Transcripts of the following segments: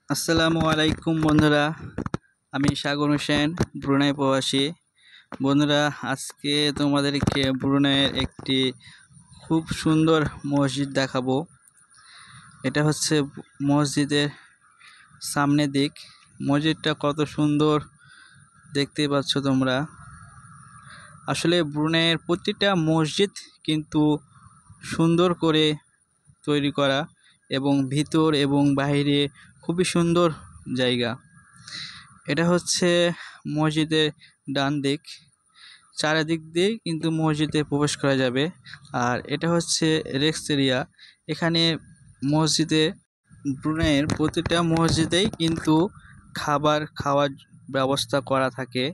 আসসালামু আলাইকুম বন্ধুরা, আমি সাগর হোসেন, ব্রুনাই প্রবাসী। বন্ধুরা, আজকে তোমাদেরকে ব্রুনাইয়ের একটি খুব সুন্দর মসজিদ দেখাবো। এটা হচ্ছে মসজিদের সামনের দিক। মসজিদটা কত সুন্দর দেখতে পাচ্ছ তোমরা। আসলে ব্রুনাইয়ের প্রতিটা মসজিদ কিন্তু সুন্দর করে তৈরি করা এবং ভিতর এবং বাইরে খুবই সুন্দর জায়গা। এটা হচ্ছে মসজিদের ডান দিক, চারিদিক দিয়ে কিন্তু মসজিদে প্রবেশ করা যাবে। আর এটা হচ্ছে রেক্স এরিয়া। এখানে মসজিদে ব্রুনাইয়ের প্রতিটা মসজিদেই কিন্তু খাবার খাওয়ার ব্যবস্থা করা থাকে।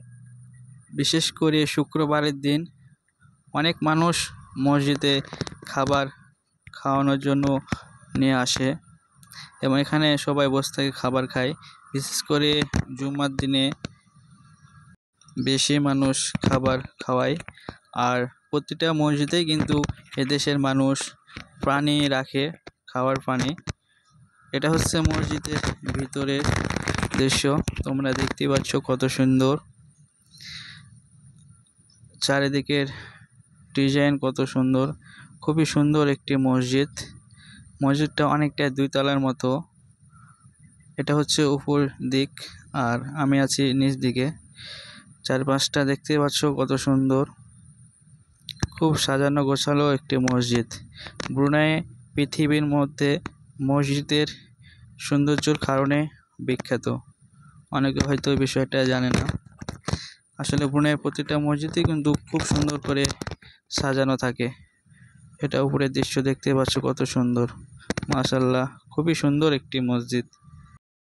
বিশেষ করে শুক্রবারের দিন অনেক মানুষ মসজিদে খাবার খাওয়ানোর জন্য নিয়ে আসে এবং এখানে সবাই বসে থেকে খাবার খায়। বিশেষ করে জুম্মার দিনে বেশি মানুষ খাবার খাওয়ায়। আর প্রতিটা মসজিদেই কিন্তু এদেশের মানুষ পানি রাখে, খাওয়ার পানি। এটা হচ্ছে মসজিদের ভিতরের দৃশ্য। তোমরা দেখতেই পাচ্ছ কত সুন্দর, চারিদিকের ডিজাইন কত সুন্দর। খুবই সুন্দর একটি মসজিদ। মসজিদটা অনেকটা দুই তলার মতো। এটা হচ্ছে উপর দিক আর আমি আছি নিচ দিকে। চারপাশটা দেখতে পাচ্ছ কত সুন্দর। খুব সাজানো গোছালো একটি মসজিদ। ব্রুনাই পৃথিবীর মধ্যে মসজিদের সৌন্দর্যের কারণে বিখ্যাত। অনেকে হয়তো এই বিষয়টা জানে না। আসলে ব্রুনাইয়ের প্রতিটা মসজিদই কিন্তু খুব সুন্দর করে সাজানো থাকে। এটা উপরের দৃশ্য দেখতে পাচ্ছ কত সুন্দর। মাশাআল্লাহ, খুবই সুন্দর একটি মসজিদ।